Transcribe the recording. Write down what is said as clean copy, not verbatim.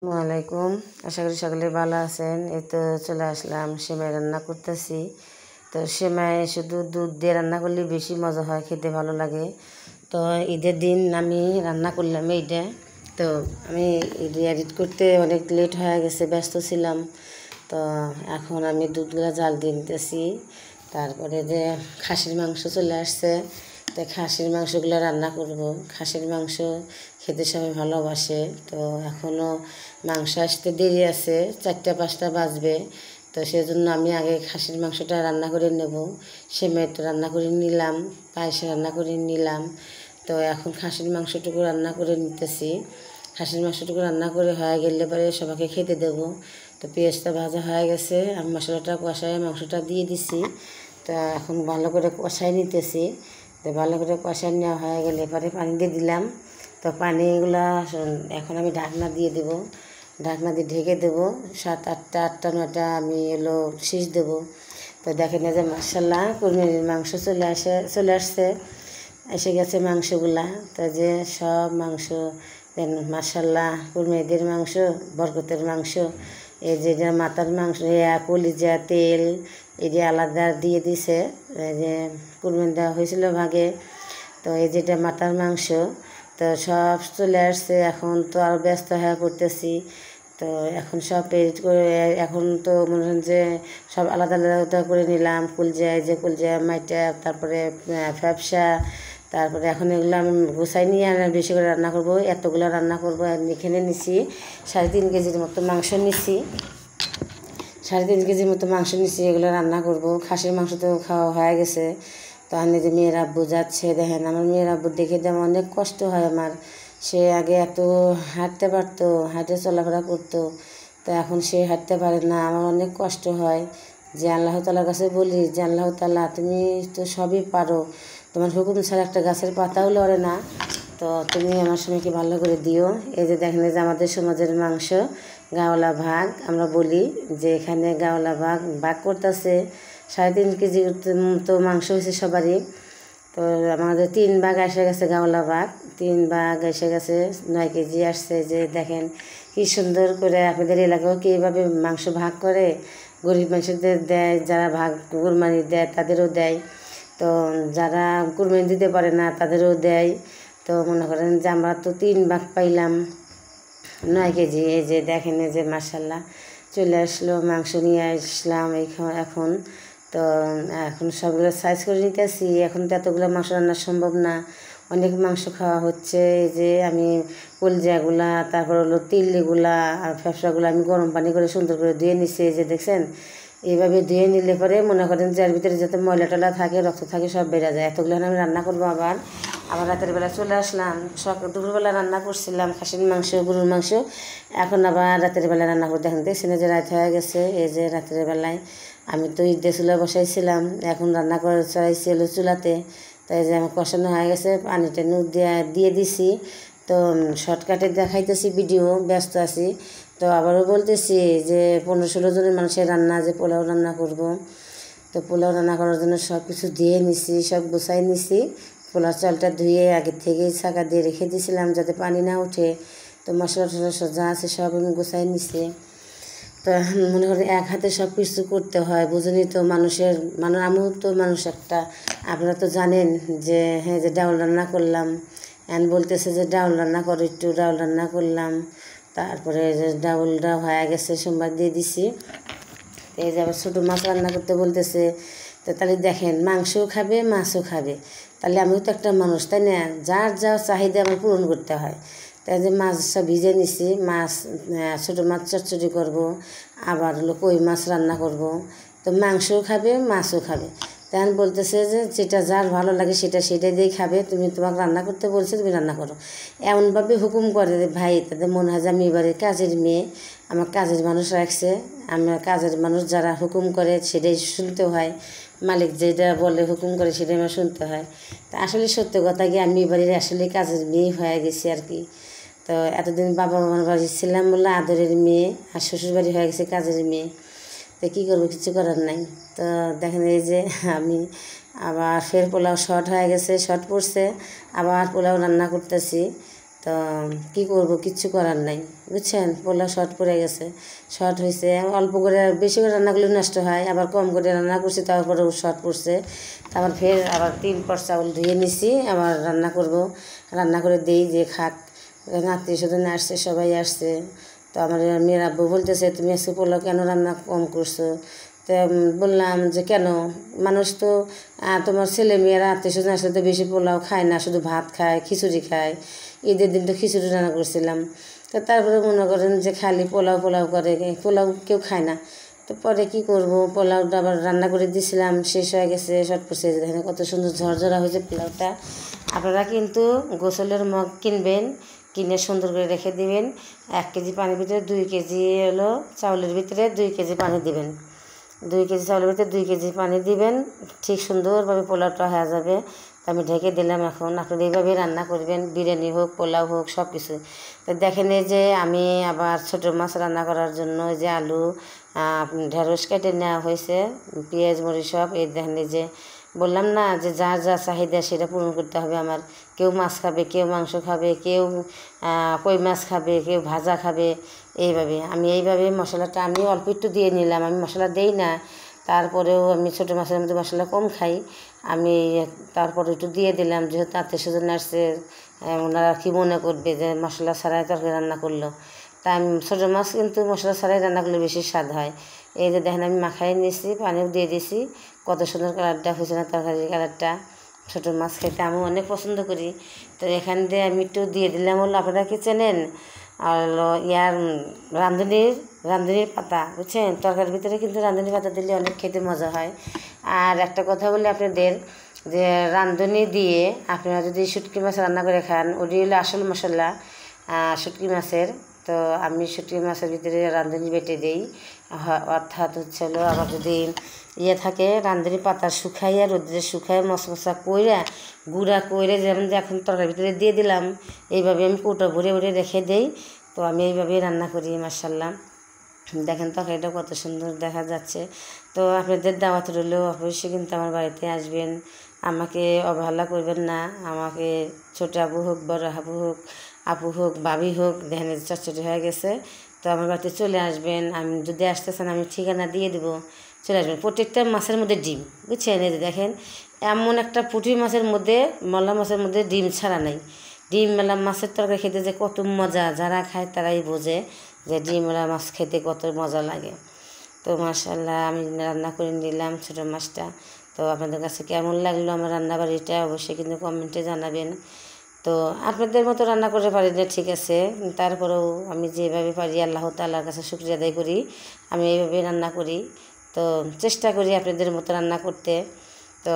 আসসালামাইকুম। আশা করি সকলে ভালো আছেন। এই তো চলে আসলাম, সেমাই রান্না করতেছি। তো সেমাই শুধু দুধ দিয়ে রান্না করলে বেশি মজা হয়, খেতে ভালো লাগে। তো ঈদের দিন আমি রান্না করলাম এইটা। তো আমি এডিট করতে অনেক লেট হয়ে গেছে, ব্যস্ত ছিলাম। তো এখন আমি দুধগুলো জাল দিয়ে নিতেছি। তারপরে যে খাসির মাংস চলে আসছে, তো খাসির মাংসগুলো রান্না করব। খাসির মাংস খেতে সবাই ভালোবাসে। তো এখনও মাংস আসতে দেরি আছে, 4টা-5টা বাজবে। তো সেজন্য আমি আগে খাসির মাংসটা রান্না করে নেব। সেমাইটা রান্না করে নিলাম, পায়েস রান্না করে নিলাম। তো এখন খাসির মাংসটুকু রান্না করে নিতেছি। খাসির মাংসটুকু রান্না করে হয়ে গেলে পরে সবাইকে খেতে দেবো। তো পেঁয়াজটা ভাজা হয়ে গেছে, আমি মশলাটা কষায় মাংসটা দিয়ে দিছি। তো এখন ভালো করে কষাই নিতেছি। তো ভালো করে কষাই নেওয়া হয়ে গেলে পরে পানি দিয়ে দিলাম। তো পানিগুলা এখন আমি ঢাকনা দিয়ে দেবো। ঢাকনা দিয়ে ঢেকে দেবো 7-8টা, 8টা-9টা আমি শীষ দেবো। তো দেখেন যে মাশাআল্লাহ কুরবানির মাংস চলে আসছে, এসে গেছে মাংসগুলা। তো যে সব মাংস মাশাআল্লাহ কুরবানিদের মাংস, বরকতের মাংস। এই যে মাথার মাংস, কলিজা, তেল এই যে আলাদা দিয়ে দিছে। এই যে কুরবানি দেওয়া হয়েছিল ভাগে। তো এই যেটা মাথার মাংস, তো সব চলে আসছে। এখন তো আরও ব্যস্ত হয়ে পড়তেছি। তো এখন সব এডিট করে, এখন তো মনে হয় যে সব আলাদা আলাদা করে নিলাম। কুলজা মাইটা, তারপরে ফ্যাপসা, তারপরে এখন এগুলো আমি গুছাই নিয়ে আর বেশি করে রান্না করব। এতগুলো রান্না করবো। এখানে নিছি 3.5 কেজির মতো মাংস নিছি। 3.5 কেজির মতো মাংস নিছি, এগুলো রান্না করব। খাসির মাংস তো খাওয়া হয়ে গেছে। তো আমি যে মেয়ের আব্বু যাচ্ছে, দেখেন আমার মেয়ের আব্বু দেখে আমার অনেক কষ্ট হয় আমার। সে আগে এত হাঁটতে পারতো, হাঁটে চলাফেরা করতো। তো এখন সে হাঁটতে পারে না, আমার অনেক কষ্ট হয়। যে আল্লাহ তাআলার কাছে বলি যে আল্লাহ তাআলা তুমি তো সবই পারো, তোমার হুকুম ছাড়া একটা গাছের পাতাও লড়ে না। তো তুমি আমার সময়কে ভালো করে দিও। এই যে দেখেন যে আমাদের সমাজের মাংস গাওলা ভাগ, আমরা বলি যে এখানে গাওলা ভাগ করতেছে। 3.5 কেজি তো মাংস হয়েছে সবারই। তো আমাদের 3 ভাগ এসে গেছে, গাওলা ভাগ 3 ভাগ এসে গেছে, 9 কেজি আসছে। যে দেখেন কি সুন্দর করে আপনাদের এলাকাও কীভাবে মাংস ভাগ করে, গরিব মানুষদের দেয়, যারা ভাগ কুরবানি দেয় তাদেরও দেয়। তো যারা কুরবানি দিতে পারে না তাদেরও দেয়। তো মনে করেন যে আমরা তো 3 ভাগ পাইলাম, 9 কেজি। এই যে দেখেন এই যে মাশাআল্লাহ চলে আসলো, মাংস নিয়ে আসলাম এখন। তো এখন সবগুলো সাইজ করে নিতেছি। এখন তো এতগুলো মাংস রান্না সম্ভব না, অনেক মাংস খাওয়া হচ্ছে। এই যে আমি কলজাগুলা, তারপর তিল্লিগুলা আর ফ্যাপসাগুলো আমি গরম পানি করে সুন্দর করে ধুয়ে নিচ্ছি। এই যে দেখছেন, এইভাবে ধুয়ে নিলে পরে মনে করেন যে এর ভিতরে যাতে ময়লা টলা থাকে, রক্ত থাকে, সব বেড়ে যায়। এতগুলো আমি রান্না করবো। আবার রাতের বেলা চলে আসলাম। দুপুরবেলা রান্না করছিলাম খাসির মাংস, গরুর মাংস। এখন আবার রাতের বেলা রান্না করতে, দেখেন দেখছেন যে রাত হয়ে গেছে। এই যে রাতের বেলায় আমি তো ঈদে চুলা বসাইছিলাম, এখন রান্না করে চড়াইছি চুলাতে। তাই যে আমার কষানো হয়ে গেছে, পানিটা দিয়ে দিছি। তো শর্টকাটে দেখাইতেছি, ভিডিও ব্যস্ত আছি। তো আবারও বলতেছি যে 15-16 জনের মানুষের রান্না, যে পোলাও রান্না করব। তো পোলাও রান্না করার জন্য সব কিছু দিয়ে নিছি, সব গুছাই নিছি। পোলাও চালটা ধুয়ে আগে থেকেই ছাকা দিয়ে রেখে দিয়েছিলাম যাতে পানি না ওঠে। তো মশলা টশলা যা আছে সব আমি গুছাই নিছি। তো মনে করেন এক হাতে সব কিছু করতে হয়, বুঝেনি তো মানুষের আমিও তো মানুষ একটা। আপনারা তো জানেন যে হ্যাঁ, যে ডাউল রান্না করলাম, বলতেছে যে ডাউল রান্না করো, একটু ডাউল রান্না করলাম। তারপরে যে ডাউলটা হয়ে গেছে, সোমবার দিয়ে দিছি। এই যে আবার ছোটো মাছ রান্না করতে বলতেছে। তো তাহলে দেখেন, মাংসও খাবে, মাছও খাবে, তাহলে আমিও তো একটা মানুষ, তাই না? যার যা চাহিদা আমার পূরণ করতে হয়। তাই যে মাছটা ভিজে নিছি, মাছ ছোটো মাছ চচ্চড়ি করব, আবার কই মাছ রান্না করব। তো মাংসও খাবে, মাছও খাবে। তখন বলতেছে যে যেটা যার ভালো লাগে সেটাই দিয়েই খাবে, তুমি তোমাকে রান্না করতে বলছো, তুমি রান্না করো। এমনভাবে হুকুম করে ভাই, তাদের মনে হয় যে আমি এবারে কাজের মেয়ে, আমার কাজের মানুষ রাখছে। আমার কাজের মানুষ যারা হুকুম করে সেটাই শুনতে হয়, মালিক যেটা বলে হুকুম করে সেটাই আমার শুনতে হয়। তা আসলে সত্য কথা কি, আমি এবারে আসলে কাজের মেয়ে হয়ে গেছি আর কি। তো এতদিন বাবা মামার বাড়ি ছিলাম বলে আদরের মেয়ে, আর শ্বশুরবাড়ি হয়ে গেছে কাজের মেয়ে। তো কী করবো, কিছু করার নাই। তো দেখেন এই যে আমি আবার ফের পোলাও শর্ট হয়ে গেছে, শর্ট পড়ছে, আবার পোলাও রান্না করতেছি। তো কী করবো, কিচ্ছু করার নাই, বুঝছেন। পোলাও শর্ট পড়ে গেছে, শর্ট হয়েছে। অল্প করে বেশি করে রান্না করলে নষ্ট হয়, আবার কম করে রান্না করছি তারপরেও শর্ট পড়ছে। তারপর ফের আবার 3 পট চাউল ধুয়ে নিছি, আবার রান্না করব। রান্না করে দিই যে খাক, আত্মীয় স্বজন আসছে, সবাই আসছে। তো আমার মেয়ের আব্বু বলতেছে, তুমি আজকে পোলাও কেন রান্না কম করছো? তো বললাম যে কেন, মানুষ তো তোমার ছেলে মেয়েরা আত্মীয় স্বজন আসলে তো বেশি পোলাও খায় না, শুধু ভাত খায়, খিচুড়ি খায়। ঈদের দিন তো খিচুড়ি রান্না করছিলাম। তো তারপরে মনে করেন যে খালি পোলাও পোলাও করে, পোলাও কেউ খায় না। তো পরে কী করব, পোলাওটা আবার রান্না করে দিয়েছিলাম, শেষ হয়ে গেছে, শর্ট পড়ছে। দেখেন কত সুন্দর ঝরঝরা হয়েছে পোলাওটা। আপনারা কিন্তু গোসলের মগ কিনবেন, কিনে সুন্দর করে রেখে দিবেন। 1 কেজি পানির ভিতরে 2 কেজি হলো চাউলের ভিতরে 2 কেজি পানি দিবেন। 2 কেজি চাউলের ভিতরে 2 কেজি পানি দিবেন, ঠিক সুন্দরভাবে পোলাওটা হয়ে যাবে। আমি ঢেকে দিলাম। এখন আপনারা এইভাবে রান্না করবেন, বিরিয়ানি হোক, পোলাও হোক, সব কিছু। তো দেখেন এই যে আমি আবার ছোটো মাছ রান্না করার জন্য এই যে আলু, ঢেঁড়স কেটে নেওয়া হয়েছে, পেঁয়াজ মরিচ সব। এই দেখেন এই যে বললাম না যে যার যা চাহিদা সেটা পূরণ করতে হবে আমার। কেউ মাছ খাবে, কেউ মাংস খাবে, কেউ কই মাছ খাবে, কেউ ভাজা খাবে, এইভাবে। আমি এইভাবে মশলাটা আমি অল্প একটু দিয়ে নিলাম, আমি মশলা দেই না। তারপরেও আমি ছোটো মাছের মধ্যে মশলা কম খাই, আমি তারপরে একটু দিয়ে দিলাম, যেহেতু আত্মীয় স্বজন আসছে, ওনারা কী মনে করবে যে মশলা ছাড়াই তরকারি রান্না করলো। তাই আমি ছোটো মাছ কিন্তু মশলা ছাড়াই রান্না করলে বেশি স্বাদ হয়। এই যে দেখেন আমি মাখাই নিয়েছি, পানিও দিয়ে দিয়েছি, কত সুন্দর কালারটা হয়েছে না তরকারির কালারটা। ছোটো মাছ খেতে আমি অনেক পছন্দ করি। তো এখান দিয়ে আমি একটু দিয়ে দিলাম হলো, আপনারা কি চেনেন, আর হলো ইয়ার রাঁধুনির পাতা, বুঝছেন। তরকারির ভিতরে কিন্তু রাঁধুনি পাতা দিলে অনেক খেতে মজা হয়। আর একটা কথা বলি আপনাদের, যে রাঁধুনি দিয়ে আপনারা যদি শুটকি মাছ রান্না করে খান, ওটি হলো আসল মশলা শুটকি মাছের। তো আমি শুটকি মাছের ভিতরে রাঁধুনি বেটে দিই, অর্থাৎ হচ্ছে হলো আবার যদি থাকে রাঁধুনি পাতা শুকাইয়া রোদ্রে শুকাই মশমশা কইরা গুঁড়া কইরে, যেমন যে এখন তরকারির ভিতরে দিয়ে দিলাম, এইভাবে আমি কৌটো ভরে ভরে রেখে দিই। তো আমি এইভাবেই রান্না করি, মাশাআল্লাহ। দেখেন তরকারিটা কত সুন্দর দেখা যাচ্ছে। তো আপনাদের দাওয়াত রইল, অবশ্যই কিন্তু আমার বাড়িতে আসবেন, আমাকে অবহেলা করবেন না। আমাকে ছোটো আপু হোক, বড় আপু হোক, ভাবি হোক, দেখেন চটচটি হয়ে গেছে। তো আমার বাড়িতে চলে আসবেন, আমি যদি আসতেছেন আমি ঠিকানা দিয়ে দেবো, চলে আসবেন। প্রত্যেকটা মাছের মধ্যে ডিম, বুঝছেন। এই যে দেখেন এমন একটা পুঁটি মাছের মধ্যে, মলা মাছের মধ্যে ডিম ছাড়া নাই। ডিমওয়ালা মাছের তরকারি খেতে যে কত মজা, যারা খায় তারাই বোঝে যে ডিমওয়ালা মাছ খেতে কত মজা লাগে। তো মাশাআল্লাহ আমি রান্না করে নিলাম ছোটো মাছটা। তো আপনাদের কাছে কেমন লাগলো আমার রান্নাবাড়িটা অবশ্যই কিন্তু কমেন্টে জানাবেন। তো আপনাদের মতো রান্না করতে পারি না, ঠিক আছে, তারপরেও আমি যেভাবে পারি আল্লাহ তাআলার কাছে শুকরিয়া আদায় করি, আমি এইভাবে রান্না করি। তো চেষ্টা করি আপনাদের মতো রান্না করতে। তো